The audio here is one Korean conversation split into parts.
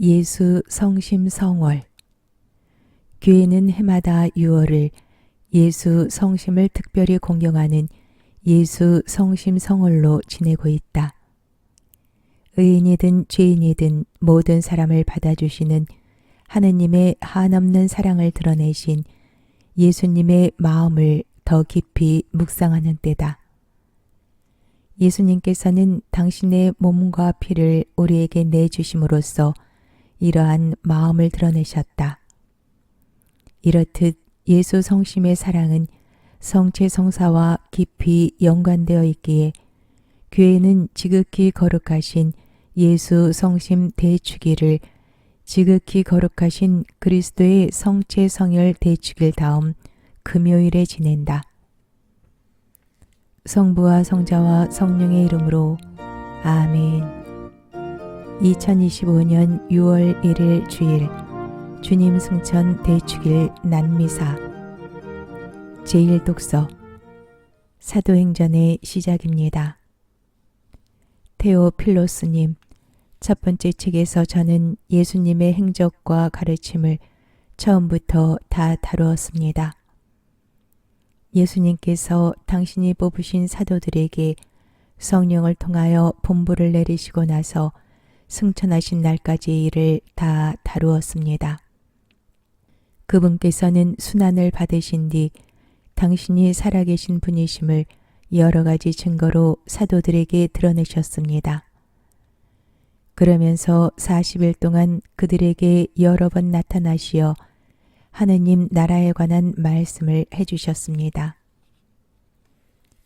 예수 성심 성월. 교회는 해마다 6월을 예수 성심을 특별히 공경하는 예수 성심 성월로 지내고 있다. 의인이든 죄인이든 모든 사람을 받아주시는 하느님의 한없는 사랑을 드러내신 예수님의 마음을 더 깊이 묵상하는 때다. 예수님께서는 당신의 몸과 피를 우리에게 내주심으로써 이러한 마음을 드러내셨다. 이렇듯 예수 성심의 사랑은 성체 성사와 깊이 연관되어 있기에 교회는 지극히 거룩하신 예수 성심 대축일을 지극히 거룩하신 그리스도의 성체 성혈 대축일 다음 금요일에 지낸다. 성부와 성자와 성령의 이름으로 아멘. 2025년 6월 1일 주일 주님 승천 대축일 난미사. 제1독서 사도행전의 시작입니다. 테오필로스님, 첫 번째 책에서 저는 예수님의 행적과 가르침을 처음부터 다 다루었습니다. 예수님께서 당신이 뽑으신 사도들에게 성령을 통하여 분부를 내리시고 나서 승천하신 날까지의 일을 다 다루었습니다. 그분께서는 순환을 받으신 뒤 당신이 살아계신 분이심을 여러 가지 증거로 사도들에게 드러내셨습니다. 그러면서 40일 동안 그들에게 여러 번 나타나시어 하느님 나라에 관한 말씀을 해주셨습니다.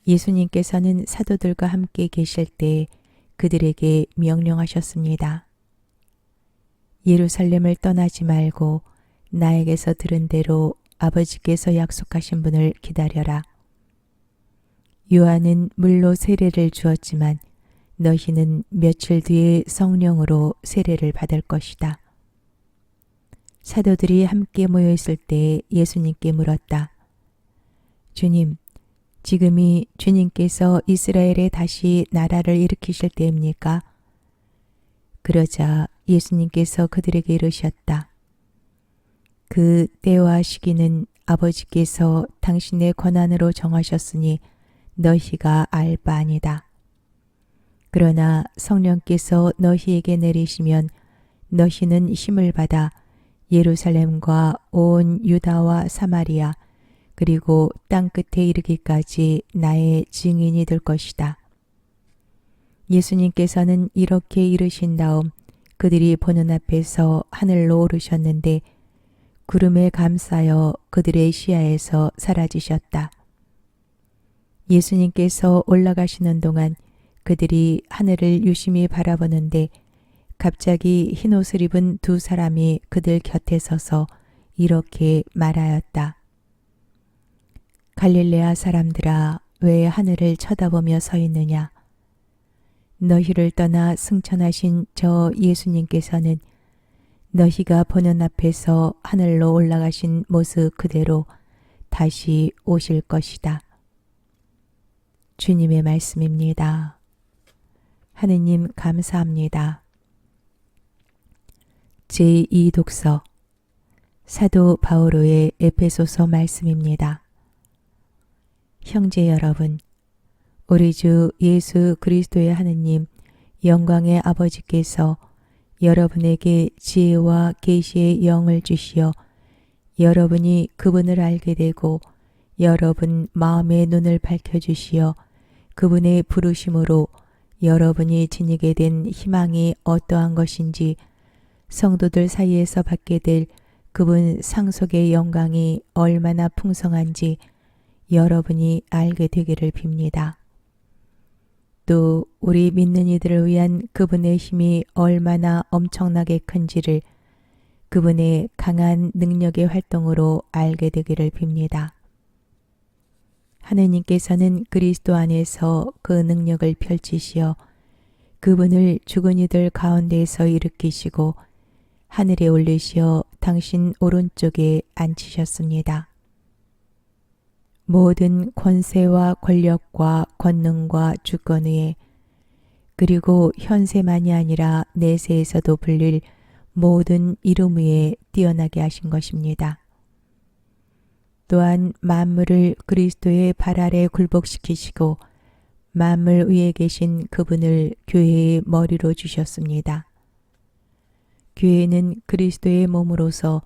예수님께서는 사도들과 함께 계실 때 그들에게 명령하셨습니다. 예루살렘을 떠나지 말고 나에게서 들은 대로 아버지께서 약속하신 분을 기다려라. 요한은 물로 세례를 주었지만 너희는 며칠 뒤에 성령으로 세례를 받을 것이다. 사도들이 함께 모여 있을 때 예수님께 물었다. 주님, 지금이 주님께서 이스라엘에 다시 나라를 일으키실 때입니까? 그러자 예수님께서 그들에게 이르셨다. 그 때와 시기는 아버지께서 당신의 권한으로 정하셨으니 너희가 알 바 아니다. 그러나 성령께서 너희에게 내리시면 너희는 힘을 받아 예루살렘과 온 유다와 사마리아 그리고 땅끝에 이르기까지 나의 증인이 될 것이다. 예수님께서는 이렇게 이르신 다음 그들이 보는 앞에서 하늘로 오르셨는데 구름에 감싸여 그들의 시야에서 사라지셨다. 예수님께서 올라가시는 동안 그들이 하늘을 유심히 바라보는데 갑자기 흰옷을 입은 두 사람이 그들 곁에 서서 이렇게 말하였다. 갈릴레아 사람들아, 왜 하늘을 쳐다보며 서 있느냐? 너희를 떠나 승천하신 저 예수님께서는 너희가 보는 앞에서 하늘로 올라가신 모습 그대로 다시 오실 것이다. 주님의 말씀입니다. 하느님 감사합니다. 제2독서 사도 바오로의 에베소서 말씀입니다. 형제 여러분, 우리 주 예수 그리스도의 하느님 영광의 아버지께서 여러분에게 지혜와 계시의 영을 주시어 여러분이 그분을 알게 되고 여러분 마음의 눈을 밝혀주시어 그분의 부르심으로 여러분이 지니게 된 희망이 어떠한 것인지 성도들 사이에서 받게 될 그분 상속의 영광이 얼마나 풍성한지 여러분이 알게 되기를 빕니다. 또 우리 믿는 이들을 위한 그분의 힘이 얼마나 엄청나게 큰지를 그분의 강한 능력의 활동으로 알게 되기를 빕니다. 하느님께서는 그리스도 안에서 그 능력을 펼치시어 그분을 죽은 이들 가운데에서 일으키시고 하늘에 올리시어 당신 오른쪽에 앉히셨습니다. 모든 권세와 권력과 권능과 주권 위에 그리고 현세만이 아니라 내세에서도 불릴 모든 이름 위에 뛰어나게 하신 것입니다. 또한 만물을 그리스도의 발 아래 굴복시키시고 만물 위에 계신 그분을 교회의 머리로 주셨습니다. 교회는 그리스도의 몸으로서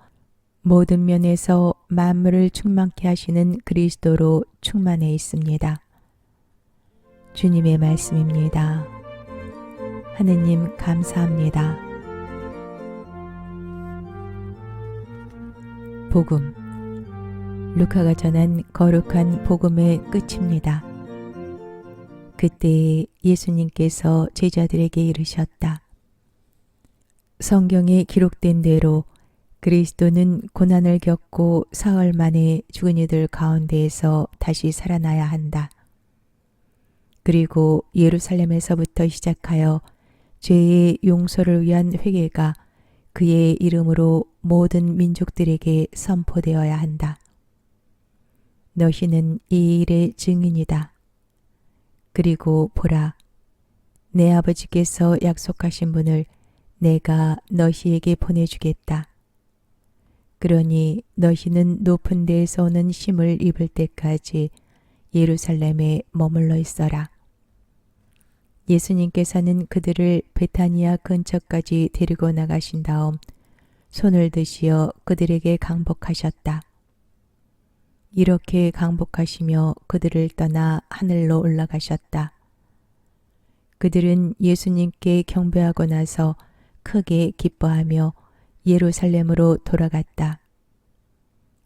모든 면에서 만물을 충만케 하시는 그리스도로 충만해 있습니다. 주님의 말씀입니다. 하느님 감사합니다. 복음. 루카가 전한 거룩한 복음의 끝입니다. 그때 예수님께서 제자들에게 이르셨다. 성경에 기록된 대로 그리스도는 고난을 겪고 사흘 만에 죽은 이들 가운데에서 다시 살아나야 한다. 그리고 예루살렘에서부터 시작하여 죄의 용서를 위한 회개가 그의 이름으로 모든 민족들에게 선포되어야 한다. 너희는 이 일의 증인이다. 그리고 보라, 내 아버지께서 약속하신 분을 내가 너희에게 보내주겠다. 그러니 너희는 높은 데에서 오는 힘을 입을 때까지 예루살렘에 머물러 있어라. 예수님께서는 그들을 베타니아 근처까지 데리고 나가신 다음 손을 드시어 그들에게 강복하셨다. 이렇게 강복하시며 그들을 떠나 하늘로 올라가셨다. 그들은 예수님께 경배하고 나서 크게 기뻐하며 예루살렘으로 돌아갔다.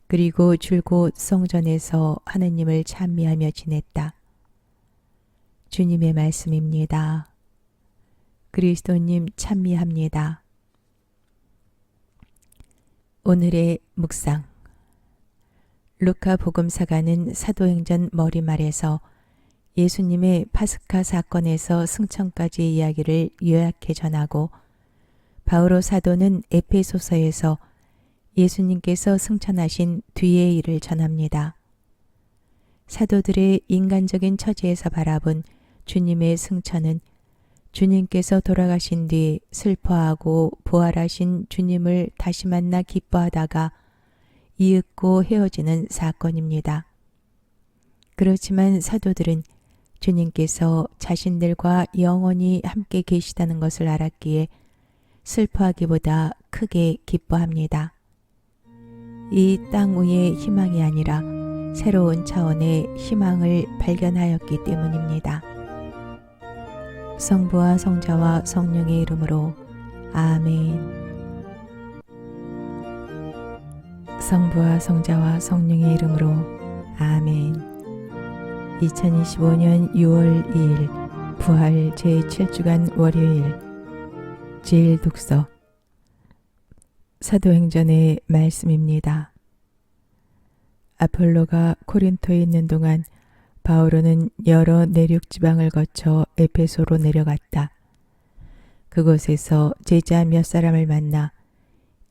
그리고 줄곧 성전에서 하느님을 찬미하며 지냈다. 주님의 말씀입니다. 그리스도님 찬미합니다. 오늘의 묵상. 루카 복음사가는 사도행전 머리말에서 예수님의 파스카 사건에서 승천까지의 이야기를 요약해 전하고 바오로 사도는 에페소서에서 예수님께서 승천하신 뒤의 일을 전합니다. 사도들의 인간적인 처지에서 바라본 주님의 승천은 주님께서 돌아가신 뒤 슬퍼하고 부활하신 주님을 다시 만나 기뻐하다가 이윽고 헤어지는 사건입니다. 그렇지만 사도들은 주님께서 자신들과 영원히 함께 계시다는 것을 알았기에 슬퍼하기보다 크게 기뻐합니다. 이 땅 위의 희망이 아니라 새로운 차원의 희망을 발견하였기 때문입니다. 성부와 성자와 성령의 이름으로 아멘. 성부와 성자와 성령의 이름으로 아멘. 2025년 6월 2일 부활 제7주간 월요일 제일 독서 사도행전의 말씀입니다. 아폴로가 코린토에 있는 동안 바오로는 여러 내륙 지방을 거쳐 에페소로 내려갔다. 그곳에서 제자 몇 사람을 만나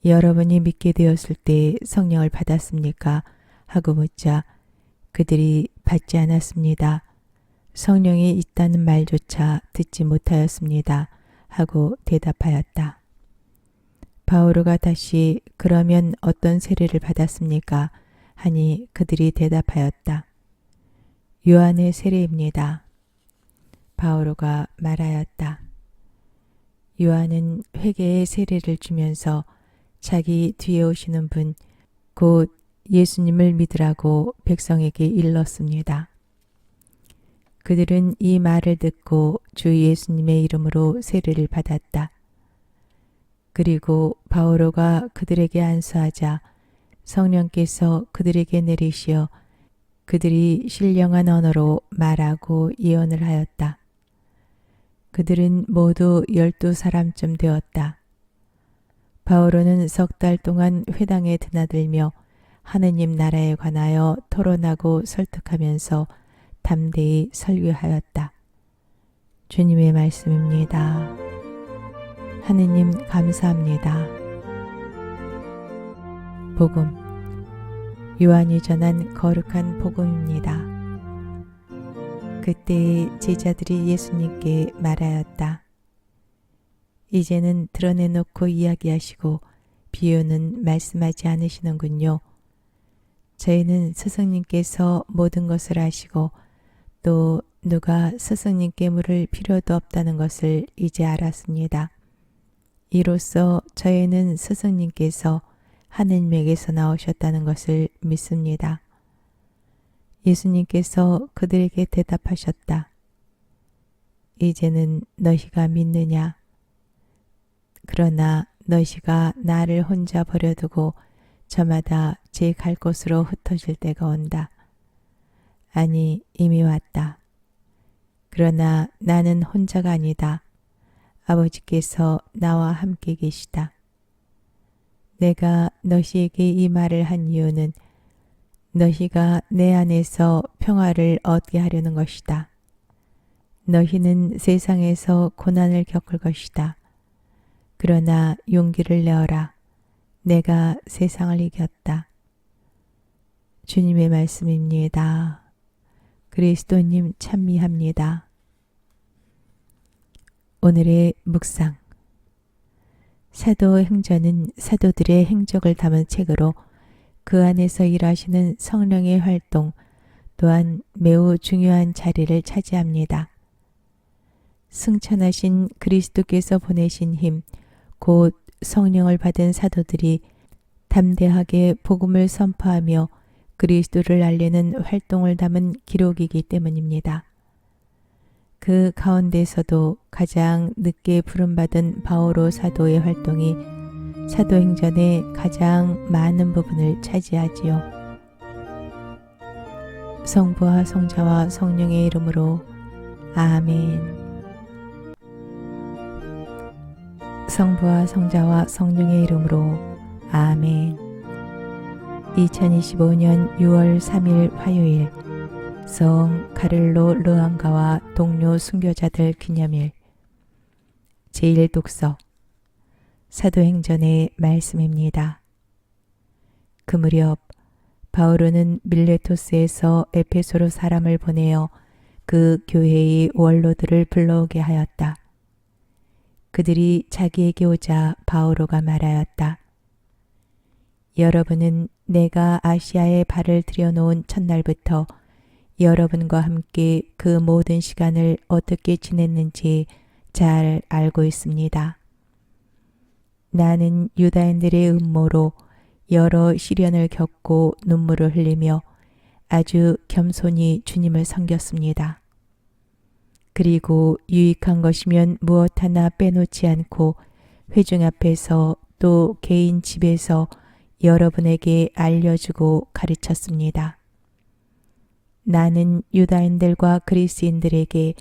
여러분이 믿게 되었을 때 성령을 받았습니까? 하고 묻자 그들이 받지 않았습니다. 성령이 있다는 말조차 듣지 못하였습니다. 하고 대답하였다. 바오로가 다시 그러면 어떤 세례를 받았습니까? 하니 그들이 대답하였다. 요한의 세례입니다. 바오로가 말하였다. 요한은 회개의 세례를 주면서 자기 뒤에 오시는 분, 곧 예수님을 믿으라고 백성에게 일렀습니다. 그들은 이 말을 듣고 주 예수님의 이름으로 세례를 받았다. 그리고 바오로가 그들에게 안수하자 성령께서 그들에게 내리시어 그들이 신령한 언어로 말하고 예언을 하였다. 그들은 모두 12사람쯤 되었다. 바오로는 석 달 동안 회당에 드나들며 하느님 나라에 관하여 토론하고 설득하면서 담대히 설교하였다. 주님의 말씀입니다. 하느님 감사합니다. 복음. 요한이 전한 거룩한 복음입니다. 그때 제자들이 예수님께 말하였다. 이제는 드러내놓고 이야기하시고 비유는 말씀하지 않으시는군요. 저희는 스승님께서 모든 것을 아시고 또 누가 스승님께 물을 필요도 없다는 것을 이제 알았습니다. 이로써 저희는 스승님께서 하느님에게서 나오셨다는 것을 믿습니다. 예수님께서 그들에게 대답하셨다. 이제는 너희가 믿느냐? 그러나 너희가 나를 혼자 버려두고 저마다 제 갈 곳으로 흩어질 때가 온다. 아니, 이미 왔다. 그러나 나는 혼자가 아니다. 아버지께서 나와 함께 계시다. 내가 너희에게 이 말을 한 이유는 너희가 내 안에서 평화를 얻게 하려는 것이다. 너희는 세상에서 고난을 겪을 것이다. 그러나 용기를 내어라. 내가 세상을 이겼다. 주님의 말씀입니다. 그리스도님 찬미합니다. 오늘의 묵상. 사도행전은 사도들의 행적을 담은 책으로 그 안에서 일하시는 성령의 활동 또한 매우 중요한 자리를 차지합니다. 승천하신 그리스도께서 보내신 힘, 곧 성령을 받은 사도들이 담대하게 복음을 선포하며 그리스도를 알리는 활동을 담은 기록이기 때문입니다. 그 가운데서도 가장 늦게 부름받은 바오로 사도의 활동이 사도행전의 가장 많은 부분을 차지하지요. 성부와 성자와 성령의 이름으로 아멘. 성부와 성자와 성령의 이름으로 아멘. 2025년 6월 3일 화요일 성 가를로 르앙가와 동료 순교자들 기념일. 제1독서 사도행전의 말씀입니다. 그 무렵 바오로는 밀레토스에서 에페소로 사람을 보내어 그 교회의 원로들을 불러오게 하였다. 그들이 자기에게 오자 바오로가 말하였다. 여러분은 내가 아시아에 발을 들여놓은 첫날부터 여러분과 함께 그 모든 시간을 어떻게 지냈는지 잘 알고 있습니다. 나는 유다인들의 음모로 여러 시련을 겪고 눈물을 흘리며 아주 겸손히 주님을 섬겼습니다. 그리고 유익한 것이면 무엇 하나 빼놓지 않고 회중 앞에서 또 개인 집에서 여러분에게 알려주고 가르쳤습니다. 나는 유다인들과 그리스인들에게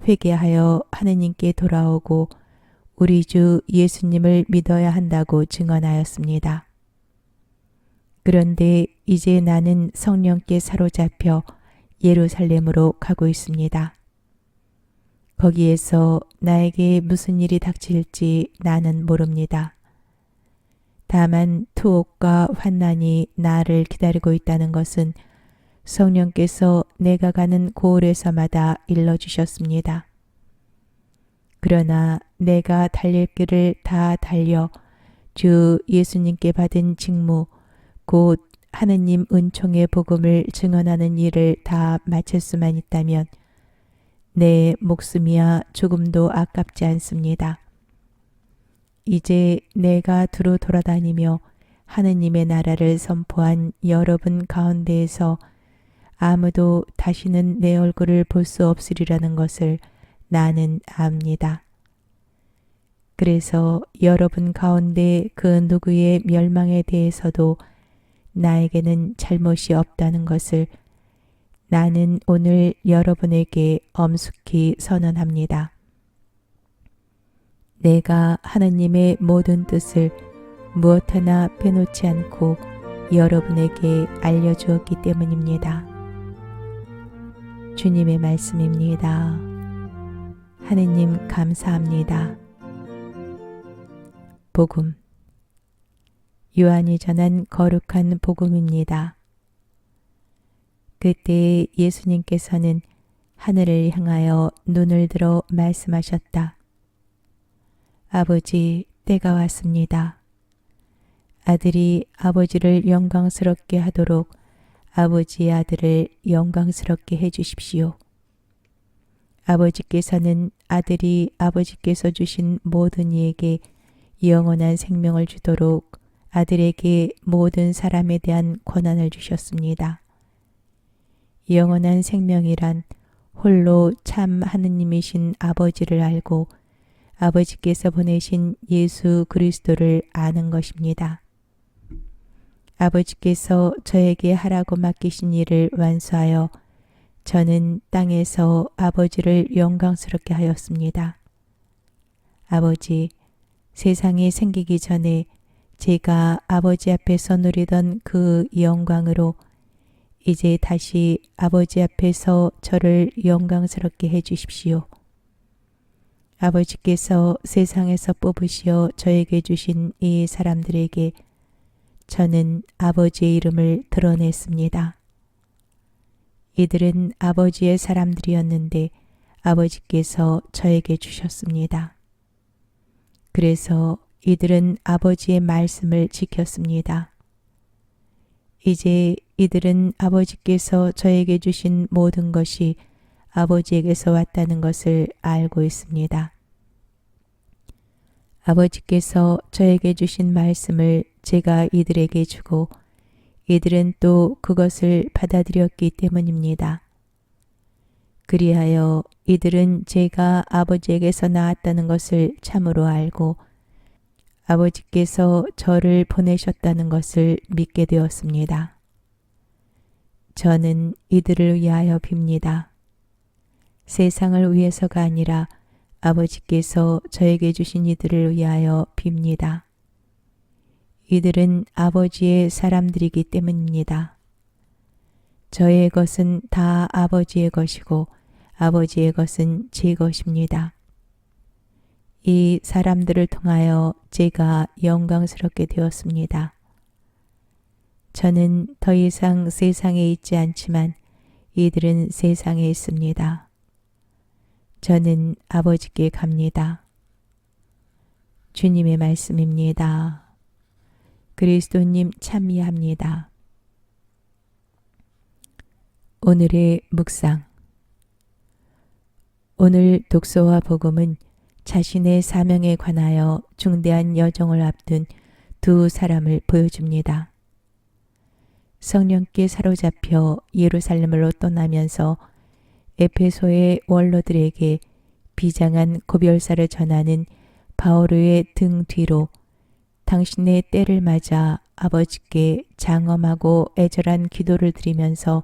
회개하여 하느님께 돌아오고 우리 주 예수님을 믿어야 한다고 증언하였습니다. 그런데 이제 나는 성령께 사로잡혀 예루살렘으로 가고 있습니다. 거기에서 나에게 무슨 일이 닥칠지 나는 모릅니다. 다만 투옥과 환난이 나를 기다리고 있다는 것은 성령께서 내가 가는 고을에서마다 일러주셨습니다. 그러나 내가 달릴 길을 다 달려 주 예수님께 받은 직무, 곧 하느님 은총의 복음을 증언하는 일을 다 마칠 수만 있다면 내 목숨이야 조금도 아깝지 않습니다. 이제 내가 두루 돌아다니며 하느님의 나라를 선포한 여러분 가운데에서 아무도 다시는 내 얼굴을 볼 수 없으리라는 것을 나는 압니다. 그래서 여러분 가운데 그 누구의 멸망에 대해서도 나에게는 잘못이 없다는 것을 나는 오늘 여러분에게 엄숙히 선언합니다. 내가 하느님의 모든 뜻을 무엇 하나 빼놓지 않고 여러분에게 알려주었기 때문입니다. 주님의 말씀입니다. 하느님 감사합니다. 복음. 요한이 전한 거룩한 복음입니다. 그때 예수님께서는 하늘을 향하여 눈을 들어 말씀하셨다. 아버지, 때가 왔습니다. 아들이 아버지를 영광스럽게 하도록 아버지의 아들을 영광스럽게 해주십시오. 아버지께서는 아들이 아버지께서 주신 모든 이에게 영원한 생명을 주도록 아들에게 모든 사람에 대한 권한을 주셨습니다. 영원한 생명이란 홀로 참 하느님이신 아버지를 알고 아버지께서 보내신 예수 그리스도를 아는 것입니다. 아버지께서 저에게 하라고 맡기신 일을 완수하여 저는 땅에서 아버지를 영광스럽게 하였습니다. 아버지, 세상이 생기기 전에 제가 아버지 앞에서 누리던 그 영광으로 이제 다시 아버지 앞에서 저를 영광스럽게 해주십시오. 아버지께서 세상에서 뽑으시어 저에게 주신 이 사람들에게 저는 아버지의 이름을 드러냈습니다. 이들은 아버지의 사람들이었는데 아버지께서 저에게 주셨습니다. 그래서 이들은 아버지의 말씀을 지켰습니다. 이제 이들은 아버지께서 저에게 주신 모든 것이 아버지에게서 왔다는 것을 알고 있습니다. 아버지께서 저에게 주신 말씀을 제가 이들에게 주고 이들은 또 그것을 받아들였기 때문입니다. 그리하여 이들은 제가 아버지에게서 나왔다는 것을 참으로 알고 아버지께서 저를 보내셨다는 것을 믿게 되었습니다. 저는 이들을 위하여 빕니다. 세상을 위해서가 아니라 아버지께서 저에게 주신 이들을 위하여 빕니다. 이들은 아버지의 사람들이기 때문입니다. 저의 것은 다 아버지의 것이고 아버지의 것은 제 것입니다. 이 사람들을 통하여 제가 영광스럽게 되었습니다. 저는 더 이상 세상에 있지 않지만 이들은 세상에 있습니다. 저는 아버지께 갑니다. 주님의 말씀입니다. 그리스도님 참미합니다. 오늘의 묵상. 오늘 독서와 복음은 자신의 사명에 관하여 중대한 여정을 앞둔 두 사람을 보여줍니다. 성령께 사로잡혀 예루살렘으로 떠나면서 에페소의 원로들에게 비장한 고별사를 전하는 바오로의 등 뒤로 당신의 때를 맞아 아버지께 장엄하고 애절한 기도를 드리면서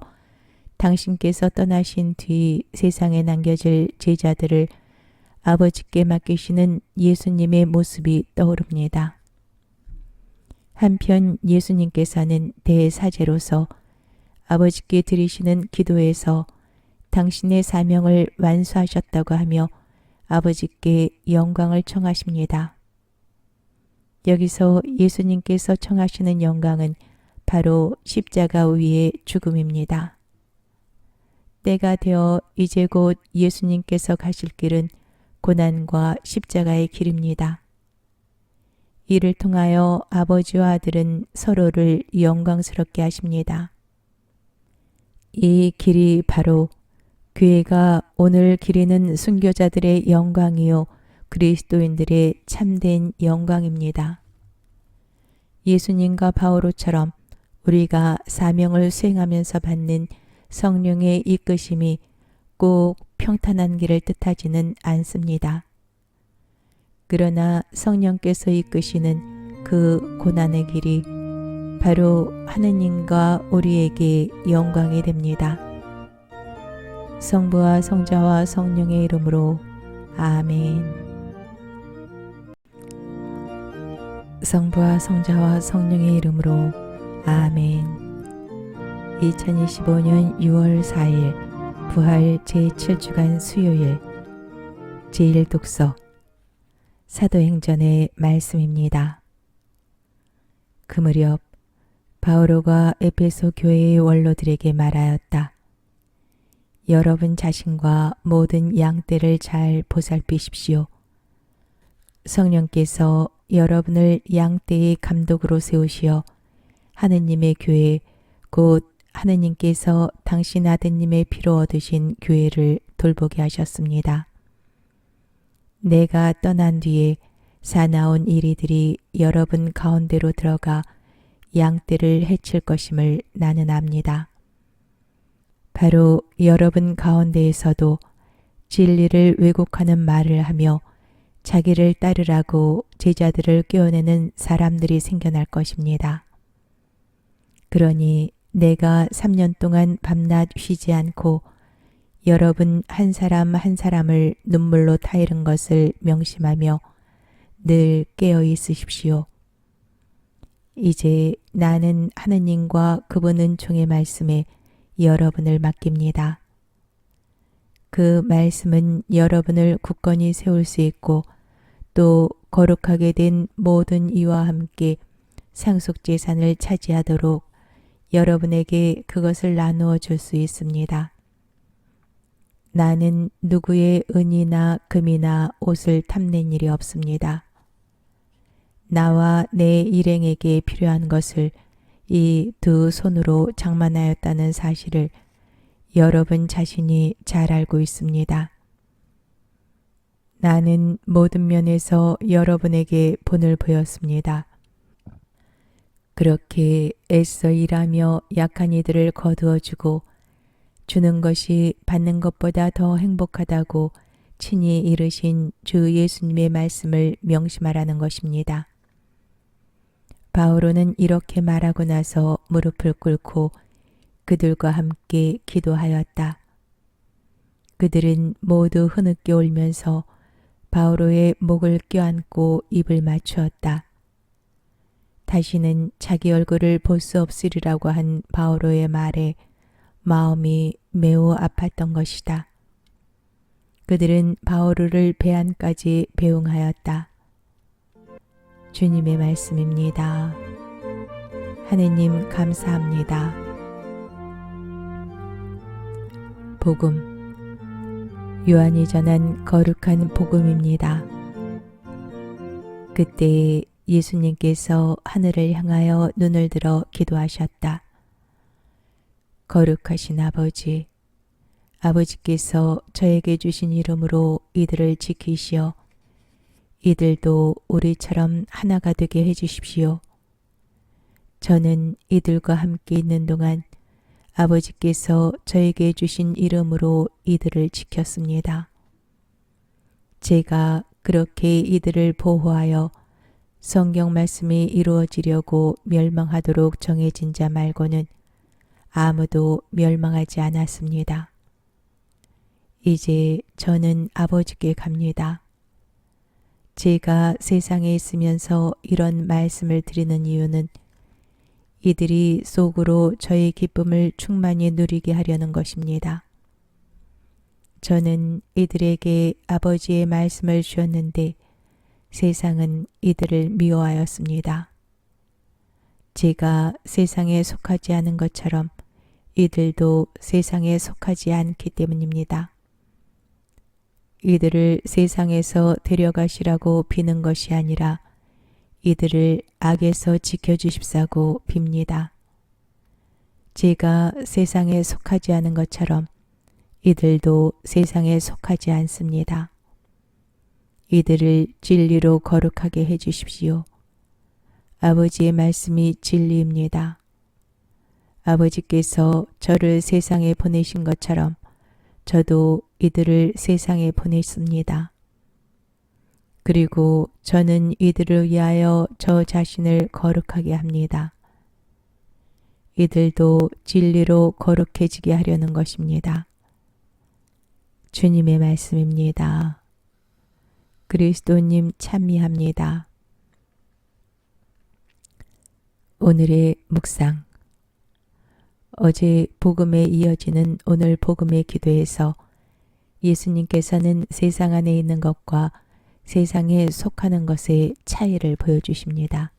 당신께서 떠나신 뒤 세상에 남겨질 제자들을 아버지께 맡기시는 예수님의 모습이 떠오릅니다. 한편 예수님께서는 대사제로서 아버지께 드리시는 기도에서 당신의 사명을 완수하셨다고 하며 아버지께 영광을 청하십니다. 여기서 예수님께서 청하시는 영광은 바로 십자가 위의 죽음입니다. 때가 되어 이제 곧 예수님께서 가실 길은 고난과 십자가의 길입니다. 이를 통하여 아버지와 아들은 서로를 영광스럽게 하십니다. 이 길이 바로 교회가 오늘 기리는 순교자들의 영광이요 그리스도인들의 참된 영광입니다. 예수님과 바오로처럼 우리가 사명을 수행하면서 받는 성령의 이끄심이 꼭 평탄한 길을 뜻하지는 않습니다. 그러나 성령께서 이끄시는 그 고난의 길이 바로 하느님과 우리에게 영광이 됩니다. 성부와 성자와 성령의 이름으로 아멘. 성부와 성자와 성령의 이름으로 아멘. 2025년 6월 4일 부활 제7주간 수요일 제1독서 사도행전의 말씀입니다. 그 무렵 바오로가 에베소 교회의 원로들에게 말하였다. 여러분 자신과 모든 양떼를 잘 보살피십시오. 성령께서 여러분을 양떼의 감독으로 세우시어 하느님의 교회 곧 하느님께서 당신 아드님의 피로 얻으신 교회를 돌보게 하셨습니다. 내가 떠난 뒤에 사나운 이리들이 여러분 가운데로 들어가 양떼를 해칠 것임을 나는 압니다. 바로 여러분 가운데에서도 진리를 왜곡하는 말을 하며 자기를 따르라고 제자들을 꿰어내는 사람들이 생겨날 것입니다. 그러니 내가 3년 동안 밤낮 쉬지 않고 여러분 한 사람 한 사람을 눈물로 타이른 것을 명심하며 늘 깨어 있으십시오. 이제 나는 하느님과 그분 은총의 말씀에 여러분을 맡깁니다. 그 말씀은 여러분을 굳건히 세울 수 있고 또 거룩하게 된 모든 이와 함께 상속재산을 차지하도록 여러분에게 그것을 나누어 줄 수 있습니다. 나는 누구의 은이나 금이나 옷을 탐낸 일이 없습니다. 나와 내 일행에게 필요한 것을 이 두 손으로 장만하였다는 사실을 여러분 자신이 잘 알고 있습니다. 나는 모든 면에서 여러분에게 본을 보였습니다. 그렇게 애써 일하며 약한 이들을 거두어주고 주는 것이 받는 것보다 더 행복하다고 친히 이르신 주 예수님의 말씀을 명심하라는 것입니다. 바오로는 이렇게 말하고 나서 무릎을 꿇고 그들과 함께 기도하였다. 그들은 모두 흐느껴 울면서 바오로의 목을 껴안고 입을 맞추었다. 다시는 자기 얼굴을 볼 수 없으리라고 한 바오로의 말에 마음이 매우 아팠던 것이다. 그들은 바오로를 배안까지 배웅하였다. 주님의 말씀입니다. 하느님 감사합니다. 복음 요한이 전한 거룩한 복음입니다. 그때 예수님께서 하늘을 향하여 눈을 들어 기도하셨다. 거룩하신 아버지, 아버지께서 저에게 주신 이름으로 이들을 지키시어 이들도 우리처럼 하나가 되게 해주십시오. 저는 이들과 함께 있는 동안 아버지께서 저에게 주신 이름으로 이들을 지켰습니다. 제가 그렇게 이들을 보호하여 성경 말씀이 이루어지려고 멸망하도록 정해진 자 말고는 아무도 멸망하지 않았습니다. 이제 저는 아버지께 갑니다. 제가 세상에 있으면서 이런 말씀을 드리는 이유는 이들이 속으로 저의 기쁨을 충만히 누리게 하려는 것입니다. 저는 이들에게 아버지의 말씀을 주었는데 세상은 이들을 미워하였습니다. 제가 세상에 속하지 않은 것처럼 이들도 세상에 속하지 않기 때문입니다. 이들을 세상에서 데려가시라고 비는 것이 아니라 이들을 악에서 지켜주십사고 빕니다. 제가 세상에 속하지 않은 것처럼 이들도 세상에 속하지 않습니다. 이들을 진리로 거룩하게 해주십시오. 아버지의 말씀이 진리입니다. 아버지께서 저를 세상에 보내신 것처럼 저도 이들을 세상에 보냈습니다. 그리고 저는 이들을 위하여 저 자신을 거룩하게 합니다. 이들도 진리로 거룩해지게 하려는 것입니다. 주님의 말씀입니다. 그리스도님 찬미합니다. 오늘의 묵상. 어제 복음에 이어지는 오늘 복음의 기도에서 예수님께서는 세상 안에 있는 것과 세상에 속하는 것의 차이를 보여주십니다.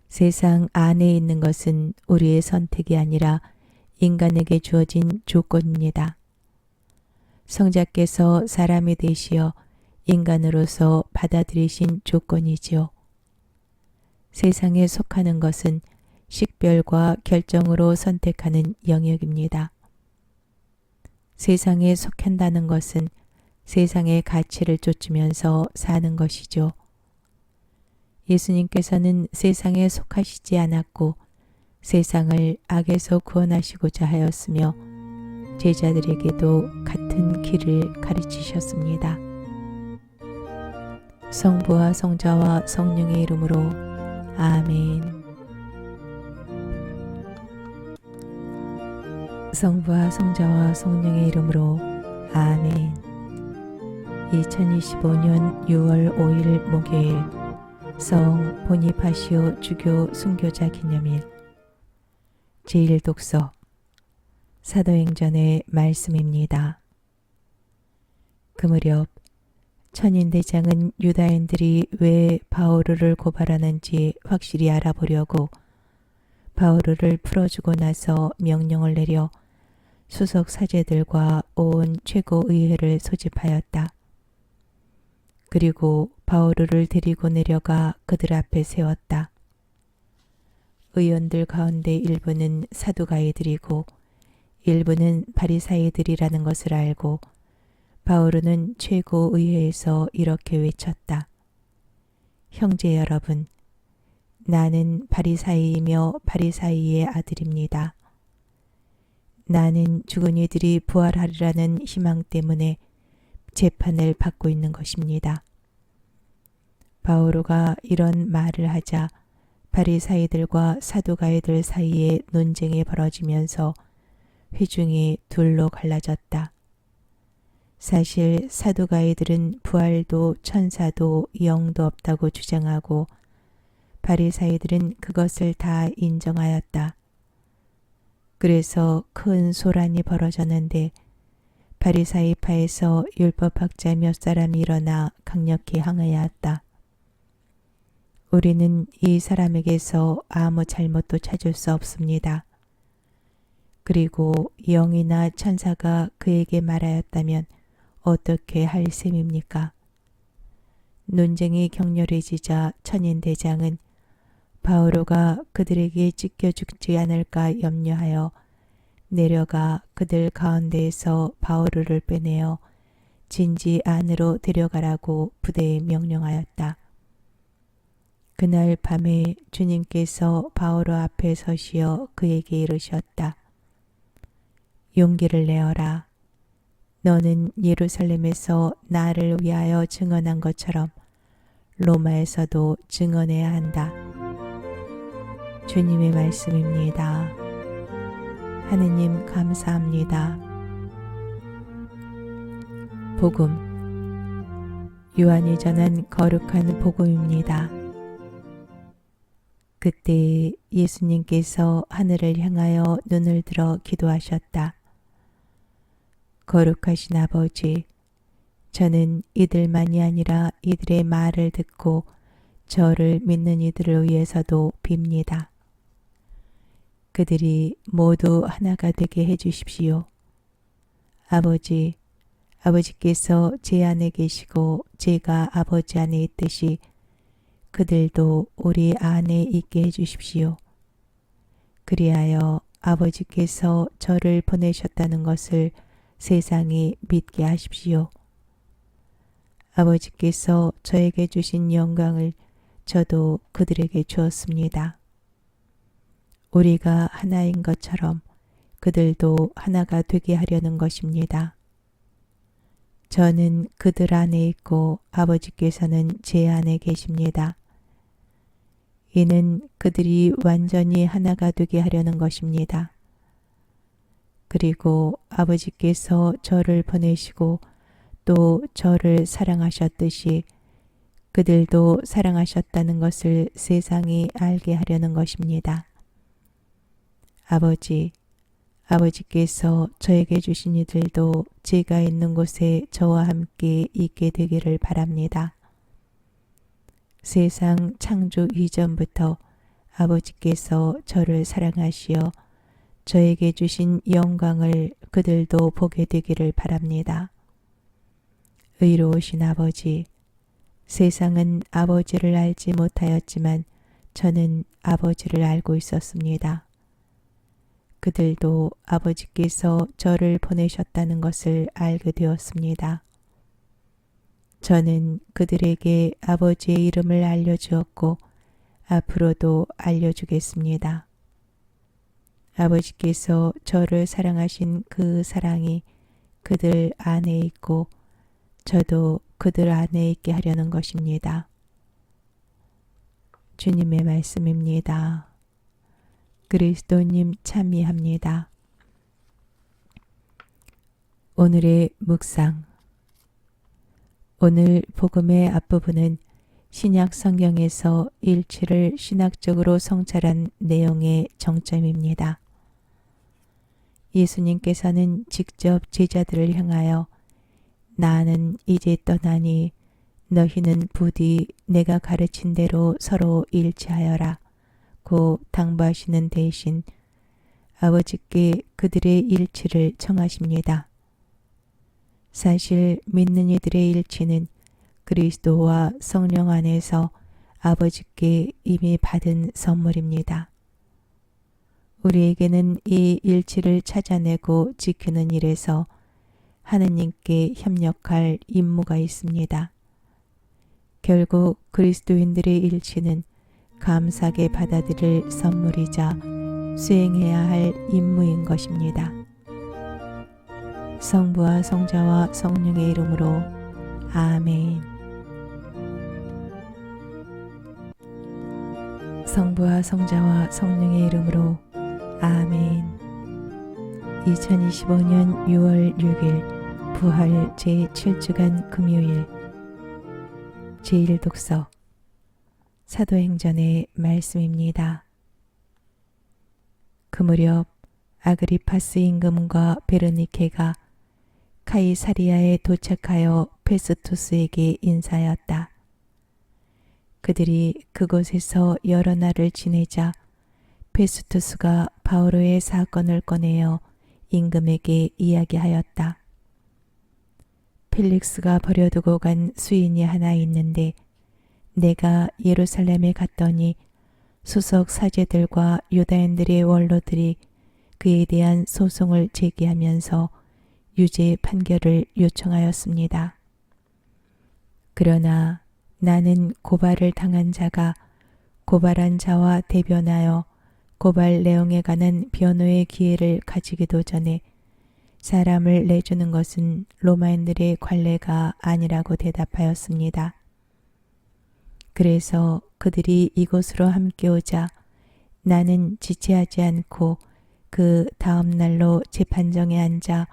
세상 안에 있는 것은 우리의 선택이 아니라 인간에게 주어진 조건입니다. 성자께서 사람이 되시어 인간으로서 받아들이신 조건이지요. 세상에 속하는 것은 식별과 결정으로 선택하는 영역입니다. 세상에 속한다는 것은 세상의 가치를 쫓으면서 사는 것이죠. 예수님께서는 세상에 속하시지 않았고 세상을 악에서 구원하시고자 하였으며 제자들에게도 같은 길을 가르치셨습니다. 성부와 성자와 성령의 이름으로 아멘. 성부와 성자와 성령의 이름으로 아멘. 2025년 6월 5일 목요일 성 보니파시오 주교 순교자 기념일 제1독서 사도행전의 말씀입니다. 그 무렵 천인대장은 유다인들이 왜 바오르를 고발하는지 확실히 알아보려고 바오르를 풀어주고 나서 명령을 내려 수석 사제들과 온 최고의회를 소집하였다. 그리고 바오르를 데리고 내려가 그들 앞에 세웠다. 의원들 가운데 일부는 사두가이들이고 일부는 바리사이들이라는 것을 알고 바오르는 최고의회에서 이렇게 외쳤다. 형제 여러분, 나는 바리사이이며 바리사이의 아들입니다. 나는 죽은 이들이 부활하리라는 희망 때문에 재판을 받고 있는 것입니다. 바오로가 이런 말을 하자 바리사이들과 사두가이들 사이에 논쟁이 벌어지면서 회중이 둘로 갈라졌다. 사실 사두가이들은 부활도 천사도 영도 없다고 주장하고 바리사이들은 그것을 다 인정하였다. 그래서 큰 소란이 벌어졌는데 바리사이파에서 율법학자 몇 사람이 일어나 강력히 항의하였다. 우리는 이 사람에게서 아무 잘못도 찾을 수 없습니다. 그리고 영이나 천사가 그에게 말하였다면 어떻게 할 셈입니까? 논쟁이 격렬해지자 천인대장은 바오로가 그들에게 찢겨 죽지 않을까 염려하여 내려가 그들 가운데에서 바오르를 빼내어 진지 안으로 데려가라고 부대에 명령하였다. 그날 밤에 주님께서 바오로 앞에 서시어 그에게 이르셨다. 용기를 내어라. 너는 예루살렘에서 나를 위하여 증언한 것처럼 로마에서도 증언해야 한다. 주님의 말씀입니다. 하느님 감사합니다. 복음 요한이 전한 거룩한 복음입니다. 그때 예수님께서 하늘을 향하여 눈을 들어 기도하셨다. 거룩하신 아버지, 저는 이들만이 아니라 이들의 말을 듣고 저를 믿는 이들을 위해서도 빕니다. 그들이 모두 하나가 되게 해주십시오. 아버지, 아버지께서 제 안에 계시고 제가 아버지 안에 있듯이 그들도 우리 안에 있게 해주십시오. 그리하여 아버지께서 저를 보내셨다는 것을 세상이 믿게 하십시오. 아버지께서 저에게 주신 영광을 저도 그들에게 주었습니다. 우리가 하나인 것처럼 그들도 하나가 되게 하려는 것입니다. 저는 그들 안에 있고 아버지께서는 제 안에 계십니다. 이는 그들이 완전히 하나가 되게 하려는 것입니다. 그리고 아버지께서 저를 보내시고 또 저를 사랑하셨듯이 그들도 사랑하셨다는 것을 세상이 알게 하려는 것입니다. 아버지, 아버지께서 저에게 주신 이들도 제가 있는 곳에 저와 함께 있게 되기를 바랍니다. 세상 창조 이전부터 아버지께서 저를 사랑하시어 저에게 주신 영광을 그들도 보게 되기를 바랍니다. 의로우신 아버지, 세상은 아버지를 알지 못하였지만 저는 아버지를 알고 있었습니다. 그들도 아버지께서 저를 보내셨다는 것을 알게 되었습니다. 저는 그들에게 아버지의 이름을 알려주었고 앞으로도 알려주겠습니다. 아버지께서 저를 사랑하신 그 사랑이 그들 안에 있고 저도 그들 안에 있게 하려는 것입니다. 주님의 말씀입니다. 그리스도님 참미합니다. 오늘의 묵상. 오늘 복음의 앞부분은 신약 성경에서 일치를 신학적으로 성찰한 내용의 정점입니다. 예수님께서는 직접 제자들을 향하여 나는 이제 떠나니 너희는 부디 내가 가르친 대로 서로 일치하여라 고 당부하시는 대신 아버지께 그들의 일치를 청하십니다. 사실 믿는 이들의 일치는 그리스도와 성령 안에서 아버지께 이미 받은 선물입니다. 우리에게는 이 일치를 찾아내고 지키는 일에서 하느님께 협력할 임무가 있습니다. 결국 그리스도인들의 일치는 감사하게 받아들일 선물이자 수행해야 할 임무인 것입니다. 성부와 성자와 성령의 이름으로 아멘. 성부와 성자와 성령의 이름으로 아멘. 2025년 6월 6일 부활 제7주간 금요일 제1독서 사도행전의 말씀입니다. 그 무렵 아그리파스 임금과 베르니케가 카이사리아에 도착하여 페스투스에게 인사하였다. 그들이 그곳에서 여러 날을 지내자 페스투스가 바오로의 사건을 꺼내어 임금에게 이야기하였다. 펠릭스가 버려두고 간 수인이 하나 있는데 내가 예루살렘에 갔더니 수석 사제들과 유다인들의 원로들이 그에 대한 소송을 제기하면서 유죄 판결을 요청하였습니다. 그러나 나는 고발을 당한 자가 고발한 자와 대변하여 고발 내용에 관한 변호의 기회를 가지기도 전에 사람을 내주는 것은 로마인들의 관례가 아니라고 대답하였습니다. 그래서 그들이 이곳으로 함께 오자 나는 지체하지 않고 그 다음 날로 재판정에 앉아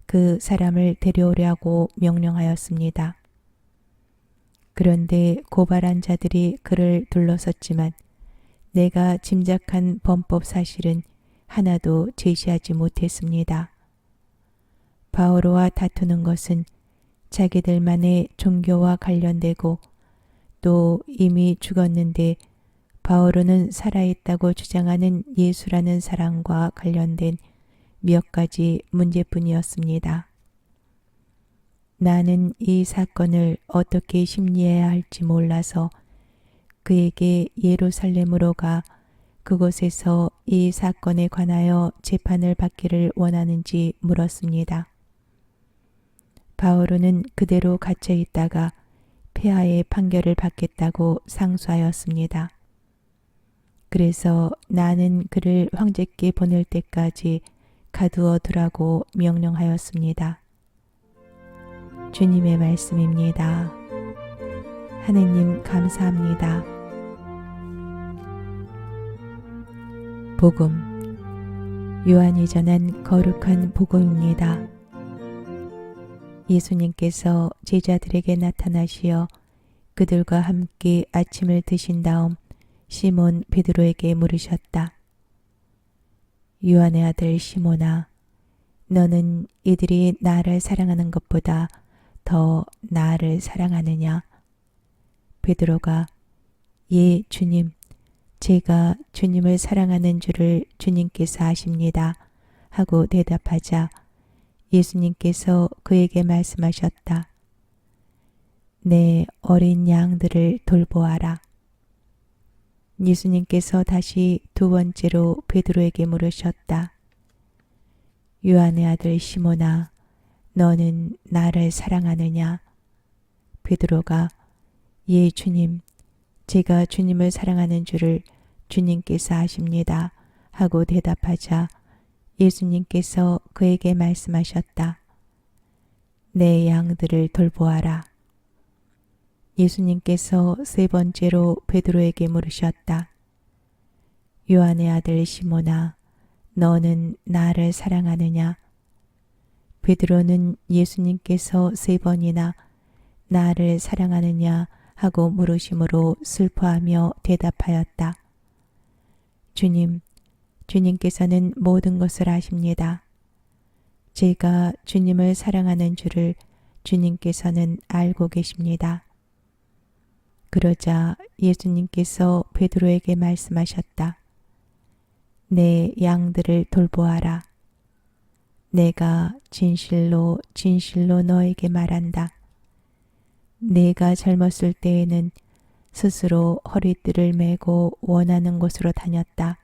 그 사람을 데려오려고 명령하였습니다. 그런데 고발한 자들이 그를 둘러섰지만 내가 짐작한 범법 사실은 하나도 제시하지 못했습니다. 바오로와 다투는 것은 자기들만의 종교와 관련되고 또 이미 죽었는데 바오로는 살아있다고 주장하는 예수라는 사람과 관련된 몇 가지 문제뿐이었습니다. 나는 이 사건을 어떻게 심리해야 할지 몰라서 그에게 예루살렘으로 가 그곳에서 이 사건에 관하여 재판을 받기를 원하는지 물었습니다. 바오로는 그대로 갇혀 있다가 폐하의 판결을 받겠다고 상수하였습니다. 그래서 나는 그를 황제께 보낼 때까지 가두어 두라고 명령하였습니다. 주님의 말씀입니다. 하느님 감사합니다. 복음 요한이 전한 거룩한 복음입니다. 예수님께서 제자들에게 나타나시어 그들과 함께 아침을 드신 다음 시몬 베드로에게 물으셨다. 요한의 아들 시몬아, 너는 이들이 나를 사랑하는 것보다 더 나를 사랑하느냐? 베드로가 예, 주님, 제가 주님을 사랑하는 줄을 주님께서 아십니다. 하고 대답하자 예수님께서 그에게 말씀하셨다. 내 어린 양들을 돌보아라. 예수님께서 다시 두 번째로 베드로에게 물으셨다. 요한의 아들 시몬아, 너는 나를 사랑하느냐? 베드로가 예 주님, 제가 주님을 사랑하는 줄을 주님께서 아십니다 하고 대답하자 예수님께서 그에게 말씀하셨다. 내 양들을 돌보아라. 예수님께서 세 번째로 베드로에게 물으셨다. 요한의 아들 시몬아, 너는 나를 사랑하느냐? 베드로는 예수님께서 세 번이나 나를 사랑하느냐 하고 물으심으로 슬퍼하며 대답하였다. 주님, 주님께서는 모든 것을 아십니다. 제가 주님을 사랑하는 줄을 주님께서는 알고 계십니다. 그러자 예수님께서 베드로에게 말씀하셨다. 내 양들을 돌보아라. 내가 진실로 진실로 너에게 말한다. 내가 젊었을 때에는 스스로 허리띠를 메고 원하는 곳으로 다녔다.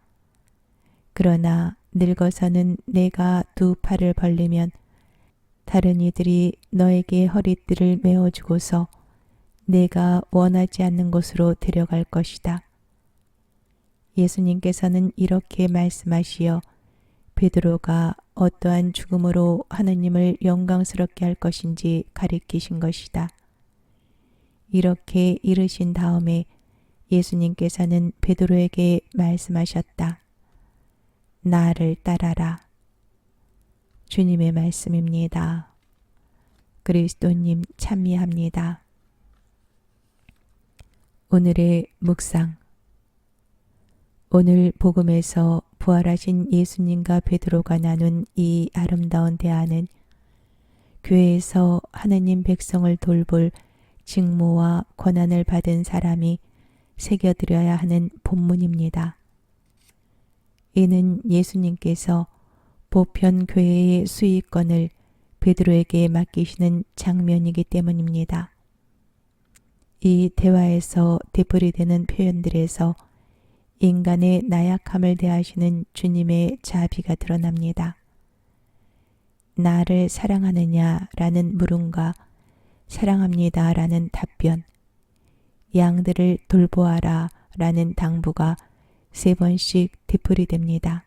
그러나 늙어서는 내가 두 팔을 벌리면 다른 이들이 너에게 허리띠를 메어주고서 내가 원하지 않는 곳으로 데려갈 것이다. 예수님께서는 이렇게 말씀하시어 베드로가 어떠한 죽음으로 하느님을 영광스럽게 할 것인지 가리키신 것이다. 이렇게 이르신 다음에 예수님께서는 베드로에게 말씀하셨다. 나를 따라라. 주님의 말씀입니다. 그리스도님 찬미합니다. 오늘의 묵상. 오늘 복음에서 부활하신 예수님과 베드로가 나눈 이 아름다운 대화는 교회에서 하느님 백성을 돌볼 직무와 권한을 받은 사람이 새겨드려야 하는 본문입니다. 이는 예수님께서 보편 교회의 수익권을 베드로에게 맡기시는 장면이기 때문입니다. 이 대화에서 되풀이되는 표현들에서 인간의 나약함을 대하시는 주님의 자비가 드러납니다. 나를 사랑하느냐라는 물음과 사랑합니다라는 답변, 양들을 돌보아라 라는 당부가 세 번씩 되풀이됩니다.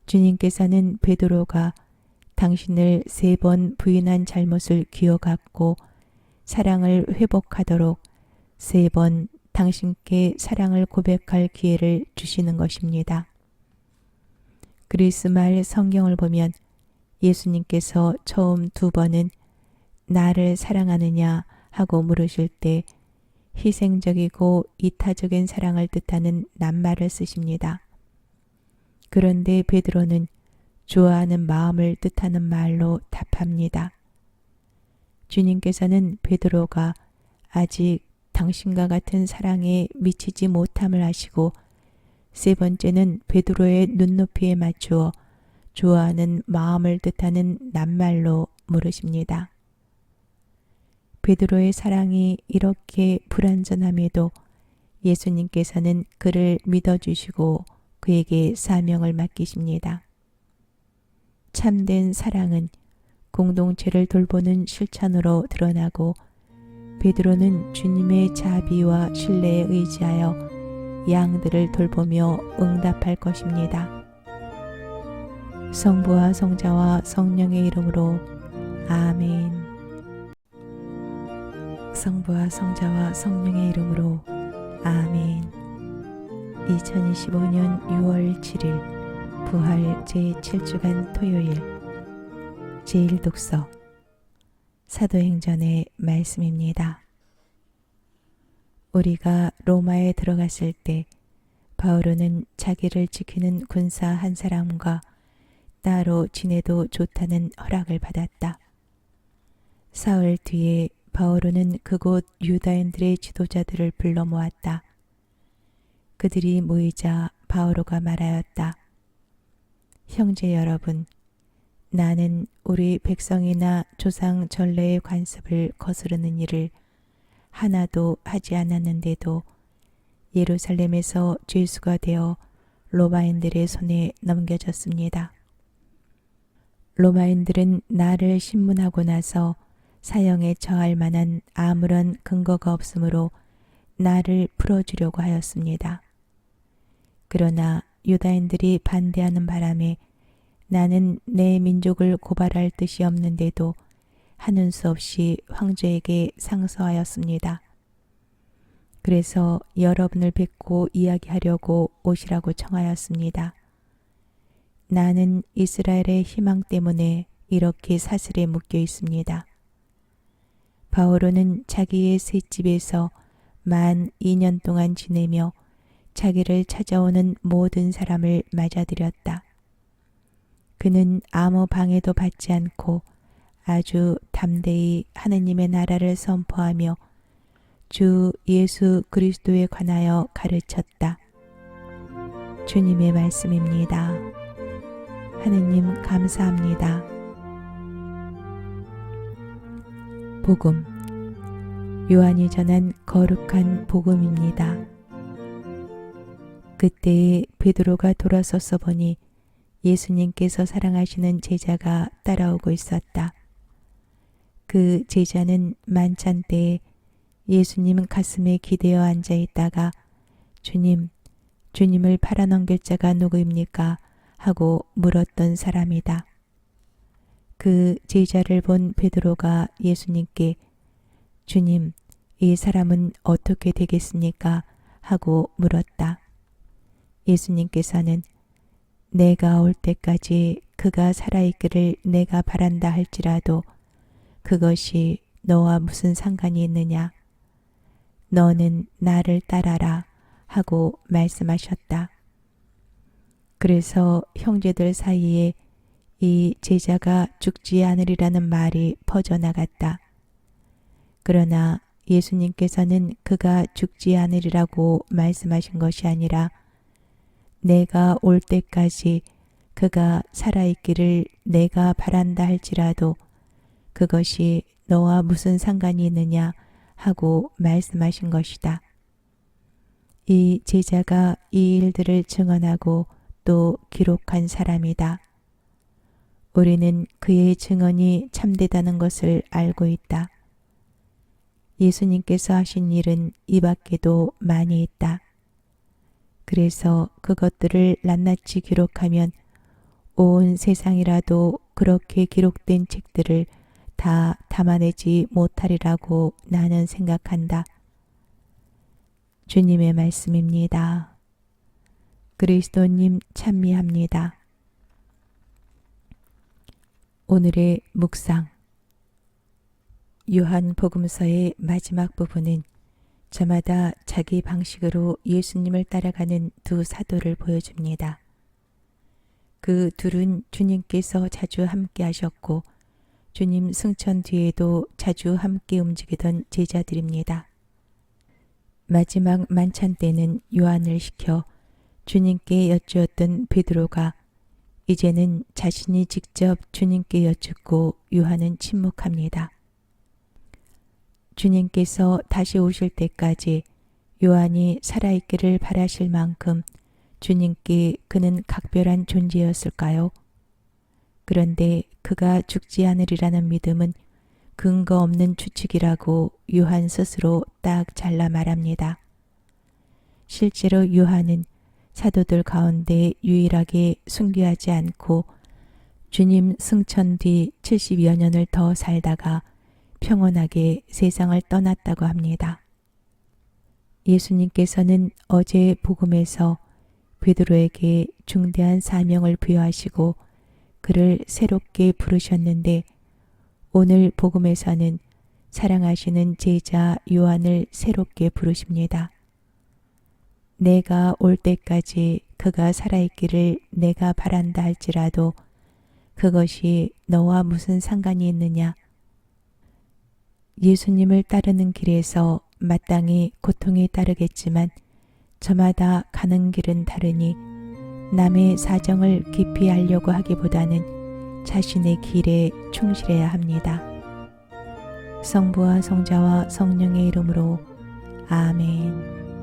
주님께서는 베드로가 당신을 세 번 부인한 잘못을 기억하고 사랑을 회복하도록 세 번 당신께 사랑을 고백할 기회를 주시는 것입니다. 그리스 말 성경을 보면 예수님께서 처음 두 번은 나를 사랑하느냐 하고 물으실 때 희생적이고 이타적인 사랑을 뜻하는 낱말을 쓰십니다. 그런데 베드로는 좋아하는 마음을 뜻하는 말로 답합니다. 주님께서는 베드로가 아직 당신과 같은 사랑에 미치지 못함을 아시고 세 번째는 베드로의 눈높이에 맞추어 좋아하는 마음을 뜻하는 낱말로 물으십니다. 베드로의 사랑이 이렇게 불완전함에도 예수님께서는 그를 믿어주시고 그에게 사명을 맡기십니다. 참된 사랑은 공동체를 돌보는 실천으로 드러나고 베드로는 주님의 자비와 신뢰에 의지하여 양들을 돌보며 응답할 것입니다. 성부와 성자와 성령의 이름으로 아멘. 성부와 성자와 성령의 이름으로 아멘. 2025년 6월 7일 부활 제7주간 토요일 제1독서 사도행전의 말씀입니다. 우리가 로마에 들어갔을 때 바오로는 자기를 지키는 군사 한 사람과 따로 지내도 좋다는 허락을 받았다. 사흘 뒤에 바오로는 그곳 유다인들의 지도자들을 불러 모았다. 그들이 모이자 바오로가 말하였다. 형제 여러분, 나는 우리 백성이나 조상 전례의 관습을 거스르는 일을 하나도 하지 않았는데도 예루살렘에서 죄수가 되어 로마인들의 손에 넘겨졌습니다. 로마인들은 나를 신문하고 나서 사형에 처할 만한 아무런 근거가 없으므로 나를 풀어주려고 하였습니다. 그러나 유다인들이 반대하는 바람에 나는 내 민족을 고발할 뜻이 없는데도 하는 수 없이 황제에게 상소하였습니다. 그래서 여러분을 뵙고 이야기하려고 오시라고 청하였습니다. 나는 이스라엘의 희망 때문에 이렇게 사슬에 묶여 있습니다. 바오로는 자기의 셋집에서 만 2년 동안 지내며 자기를 찾아오는 모든 사람을 맞아들였다. 그는 아무 방해도 받지 않고 아주 담대히 하느님의 나라를 선포하며 주 예수 그리스도에 관하여 가르쳤다. 주님의 말씀입니다. 하느님 감사합니다. 복음 요한이 전한 거룩한 복음입니다. 그때에 베드로가 돌아서서 보니 예수님께서 사랑하시는 제자가 따라오고 있었다. 그 제자는 만찬 때에 예수님 가슴에 기대어 앉아 있다가 주님을 팔아넘길 자가 누구입니까? 하고 물었던 사람이다. 그 제자를 본 베드로가 예수님께 주님, 이 사람은 어떻게 되겠습니까? 하고 물었다. 예수님께서는 내가 올 때까지 그가 살아있기를 내가 바란다 할지라도 그것이 너와 무슨 상관이 있느냐? 너는 나를 따라라 하고 말씀하셨다. 그래서 형제들 사이에 이 제자가 죽지 않으리라는 말이 퍼져나갔다. 그러나 예수님께서는 그가 죽지 않으리라고 말씀하신 것이 아니라 내가 올 때까지 그가 살아있기를 내가 바란다 할지라도 그것이 너와 무슨 상관이 있느냐 하고 말씀하신 것이다. 이 제자가 이 일들을 증언하고 또 기록한 사람이다. 우리는 그의 증언이 참되다는 것을 알고 있다. 예수님께서 하신 일은 이 밖에도 많이 있다. 그래서 그것들을 낱낱이 기록하면 온 세상이라도 그렇게 기록된 책들을 다 담아내지 못하리라고 나는 생각한다. 주님의 말씀입니다. 그리스도님 찬미합니다. 오늘의 묵상 요한복음서의 마지막 부분은 저마다 자기 방식으로 예수님을 따라가는 두 사도를 보여줍니다. 그 둘은 주님께서 자주 함께 하셨고 주님 승천 뒤에도 자주 함께 움직이던 제자들입니다. 마지막 만찬 때는 요한을 시켜 주님께 여쭈었던 베드로가 이제는 자신이 직접 주님께 여쭙고 요한은 침묵합니다. 주님께서 다시 오실 때까지 요한이 살아있기를 바라실 만큼 주님께 그는 각별한 존재였을까요? 그런데 그가 죽지 않으리라는 믿음은 근거 없는 추측이라고 요한 스스로 딱 잘라 말합니다. 실제로 요한은 사도들 가운데 유일하게 순교하지 않고 주님 승천 뒤 70여 년을 더 살다가 평온하게 세상을 떠났다고 합니다. 예수님께서는 어제 복음에서 베드로에게 중대한 사명을 부여하시고 그를 새롭게 부르셨는데 오늘 복음에서는 사랑하시는 제자 요한을 새롭게 부르십니다. 내가 올 때까지 그가 살아있기를 내가 바란다 할지라도 그것이 너와 무슨 상관이 있느냐? 예수님을 따르는 길에서 마땅히 고통이 따르겠지만 저마다 가는 길은 다르니 남의 사정을 깊이 알려고 하기보다는 자신의 길에 충실해야 합니다. 성부와 성자와 성령의 이름으로 아멘.